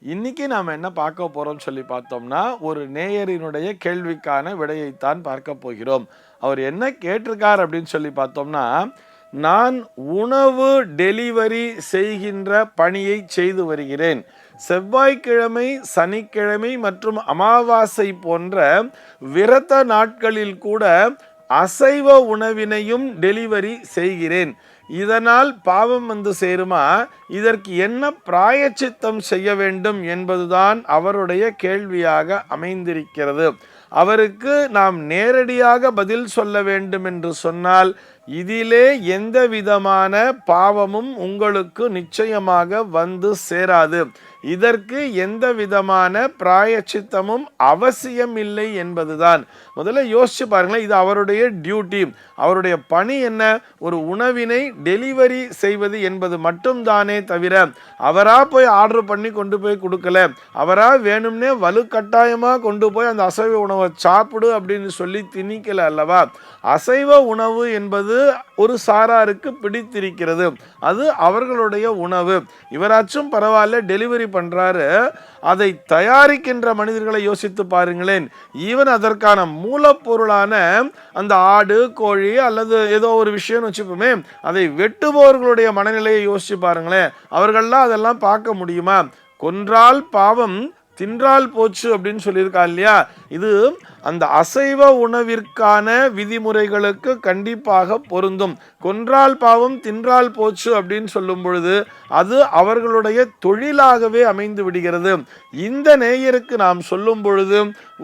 இன்னைக்கு நாம என்ன பார்க்க போறோம் சொல்லி பார்த்தோம்னா, ஒரு நேயரினுடைய கேள்விக்கான விடையைத்தான் பார்க்க போகிறோம். அவர் என்ன கேட்டிருக்கார் அப்படின்னு சொல்லி பார்த்தோம்னா, நான் உணவு டெலிவரி செய்கின்ற பணியை செய்து வருகிறேன். செவ்வாய்க்கிழமை, சனிக்கிழமை மற்றும் அமாவாசை போன்ற விரத நாட்களில் கூட அசைவ உணவினையும் டெலிவரி செய்கிறேன். இதனால் பாவம் வந்து சேருமா? இதற்கு என்ன பிராயச்சித்தம் செய்ய வேண்டும் என்பதுதான் அவருடைய கேள்வியாக அமைந்திருக்கிறது. அவருக்கு நாம் நேரடியாக பதில் சொல்ல வேண்டும் என்று சொன்னால், இதிலே எந்த விதமான பாவமும் உங்களுக்கு நிச்சயமாக வந்து சேராது. இதற்கு எந்த விதமான பிராயச்சித்தமும் அவசியம் இல்லை என்பதுதான். முதல்ல யோசிச்சு பாருங்களேன், இது அவருடைய டியூட்டி, அவருடைய பணி என்ன? ஒரு உணவினை டெலிவரி செய்வது என்பது மட்டும்தானே தவிர, அவரா போய் ஆர்டர் பண்ணி கொண்டு போய் கொடுக்கல. அவரா வேணும்னே வலுக்கட்டாயமாக கொண்டு போய் அந்த அசைவ உணவை சாப்பிடு அப்படின்னு சொல்லி திணிக்கல அல்லவா? அசைவ உணவு என்பது ஒரு சாராருக்கு பிடித்திருக்கிறது, அது அவர்களுடைய உணவு. இவராச்சும் பரவாயில்ல டெலிவரி பண்றாரு, அதை தயாரிக்கின்ற மனிதர்களை யோசித்து பாருங்களேன். ஈவன் அதற்கான மூலப்பொருளான அந்த ஆடு, கோழி அல்லது ஏதோ ஒரு விஷயம்னு வச்சுப்போமே, அதை வெட்டுபவர்களுடைய மனநிலையை யோசிச்சு பாருங்களேன். அவர்கள்லாம் அதெல்லாம் பார்க்க முடியுமா? கொன்றால் பாவம், தின்றால் போச்சு அப்படின்னு சொல்லியிருக்கா இல்லையா? இது அந்த அசைவ உணவிற்கான விதிமுறைகளுக்கு கண்டிப்பாக பொருந்தும். கொன்றால் பாவம், தின்றால் போச்சு அப்படின்னு சொல்லும் பொழுது அது அவர்களுடைய தொழிலாகவே அமைந்து விடுகிறது. இந்த நேயருக்கு நாம் சொல்லும் பொழுது,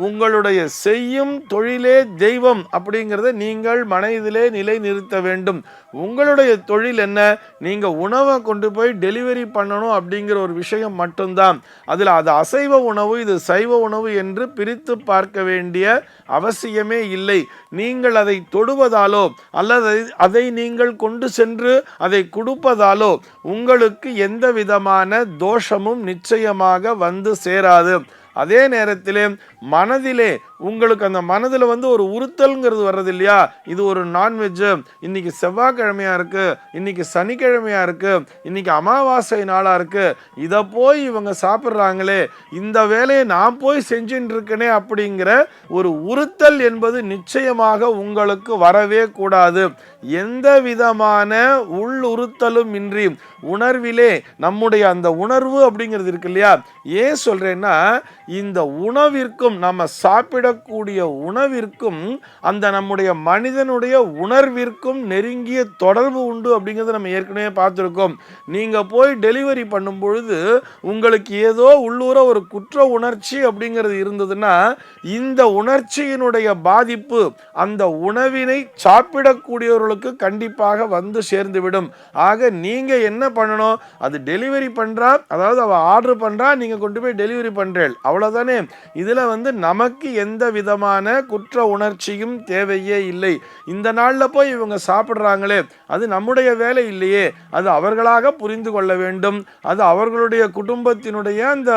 உங்களுடைய செய்யும் தொழிலே தெய்வம் அப்படிங்கிறத நீங்கள் மனதிலே நிலை நிறுத்த வேண்டும். உங்களுடைய தொழில் என்ன? நீங்க உணவை கொண்டு போய் டெலிவரி பண்ணணும் அப்படிங்கிற ஒரு விஷயம் மட்டும்தான். அதில் அது அசைவ உணவு, இது சைவ உணவு என்று பிரித்து பார்க்க வேண்டிய அவசியமே இல்லை. நீங்கள் அதை தொடுவதாலோ அல்லது அதை நீங்கள் கொண்டு சென்று அதை கொடுப்பதாலோ உங்களுக்கு எந்த விதமான தோஷமும் நிச்சயமாக வந்து சேராது. அதே நேரத்திலே மனதிலே உங்களுக்கு அந்த மனதில் வந்து ஒரு உறுத்தல்ங்கிறது வர்றது இல்லையா? இது ஒரு நான்வெஜ்ஜு, இன்னைக்கு செவ்வாய்க்கிழமையா இருக்கு, இன்னைக்கு சனிக்கிழமையா இருக்கு, இன்னைக்கு அமாவாசை நாளா இருக்கு, இதை போய் இவங்க சாப்பிட்றாங்களே, இந்த வேலையை நான் போய் செஞ்சுட்டு இருக்கனே அப்படிங்கிற ஒரு உறுத்தல் என்பது நிச்சயமாக உங்களுக்கு வரவே கூடாது. எந்த விதமான உள்ளுறுத்தலும் இன்றி உணர்விலே நம்முடைய அந்த உணர்வு அப்படிங்கிறது இருக்கு இல்லையா? ஏன் சொல்றேன்னா, இந்த உணவிற்கும் நம்ம சாப்பிடக்கூடிய உணவிற்கும் அந்த நம்முடைய மனிதனுடைய உணர்விற்கும் நெருங்கிய தொடர்பு உண்டு அப்படிங்கிறத நம்ம ஏற்கனவே பார்த்துருக்கோம். நீங்க போய் டெலிவரி பண்ணும் பொழுது உங்களுக்கு ஏதோ உள்ளூர ஒரு குற்ற உணர்ச்சி அப்படிங்கிறது இருந்ததுன்னா, இந்த உணர்ச்சியினுடைய பாதிப்பு அந்த உணவினை சாப்பிடக்கூடியவர்களுக்கு கண்டிப்பாக வந்து சேர்ந்துவிடும். ஆக நீங்க என்ன பண்ணணும்? அது டெலிவரி பண்றா, அதாவது அவ ஆர்டர் பண்றா, நீங்க கொண்டு போய் டெலிவரி பண்றேன், அவ்வளவுதானே. இதுல வந்து நமக்கு எந்த விதமான குற்ற உணர்ச்சியும் தேவையே இல்லை. இந்த நாள்ல போய் இவங்க சாப்பிடுறாங்களே, அது நம்முடைய வேலை இல்லையே, அது அவர்களாக புரிந்து கொள்ள வேண்டும். அது அவர்களுடைய குடும்பத்தினுடைய அந்த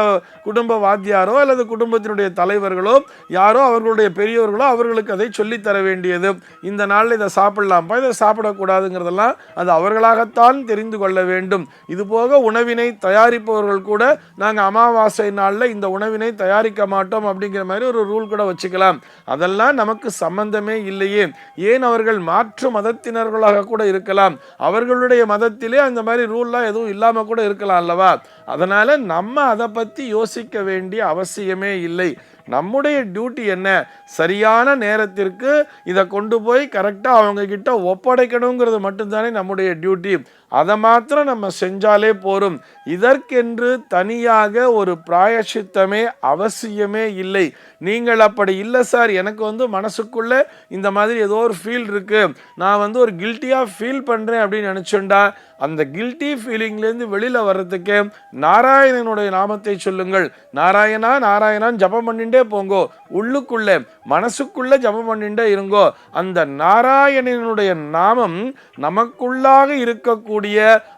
குடும்ப வாத்தியாரோ அல்லது குடும்பத்தினுடைய தலைவர்களோ யாரோ அவர்களுடைய பெரியவர்களோ அவர்களுக்கு அதை சொல்லித்தர வேண்டியது. இந்த நாளில் இதை சாப்பிடலாம்ப்பா, இதை சாப்பிடக்கூடாதுங்கிறதெல்லாம் அது அவர்களாகத்தான் தெரிந்து கொள்ள வேண்டும். இது போக உணவினை தயாரிப்பவர்கள் கூட, நாங்கள் அமாவாசை நாளில் இந்த உணவினை தயாரிக்க மாட்டோம் அப்படிங்கிற மாதிரி ஒரு ரூல் கூட வச்சுக்கலாம். அதெல்லாம் நமக்கு சம்பந்தமே இல்லையே. ஏன் அவர்கள் மாற்று மதத்தினர்களாக கூட இருக்கலாம், அவர்களுடைய மதத்திலே அந்த மாதிரி ரூல்லாம் எதுவும் இல்லாம கூட இருக்கலாம் அல்லவா? அதனால நம்ம அதை பத்தி யோசிக்க வேண்டிய அவசியமே இல்லை. நம்முடைய டியூட்டி என்ன? சரியான நேரத்திற்கு இதை கொண்டு போய் கரெக்டாக அவங்க கிட்ட ஒப்படைக்கணுங்கிறது மட்டும்தானே நம்முடைய டியூட்டி. அதை மாத்திரம் நம்ம செஞ்சாலே போரும். இதற்கென்று தனியாக ஒரு பிராயச்சித்தமே அவசியமே இல்லை. நீங்கள் அப்படி இல்லை சார், எனக்கு வந்து மனசுக்குள்ள இந்த மாதிரி ஏதோ ஒரு ஃபீல் இருக்கு, நான் வந்து ஒரு கில்ட்டியாக ஃபீல் பண்ணுறேன் அப்படின்னு நினச்சுண்டா, அந்த கில்ட்டி ஃபீலிங்லேருந்து வெளியில் வர்றதுக்கு நாராயணனுடைய நாமத்தை சொல்லுங்கள். நாராயணா நாராயணான்னு ஜபம் பண்ணிட்டே போங்கோ. உள்ளுக்குள்ள மனசுக்குள்ள ஜபம் பண்ணிட்டே இருங்கோ. அந்த நாராயணனுடைய நாமம் நமக்குள்ளாக இருக்கக்கூடிய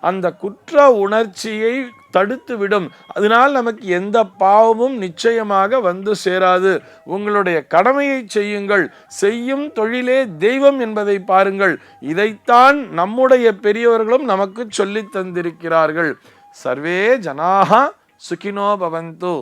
அந்த குற்ற உணர்ச்சியை தடுத்து விடும். அதனால் நமக்கு எந்த பாவமும் நிச்சயமாக வந்து சேராது. உங்களுடைய கடமையை செய்யுங்கள். செய்யும் தொழிலே தெய்வம் என்பதை பாருங்கள். இதைத்தான் நம்முடைய பெரியவர்களும் நமக்கு சொல்லி தந்திருக்கிறார்கள். சர்வே ஜனாஹ சுகினோ பவந்து.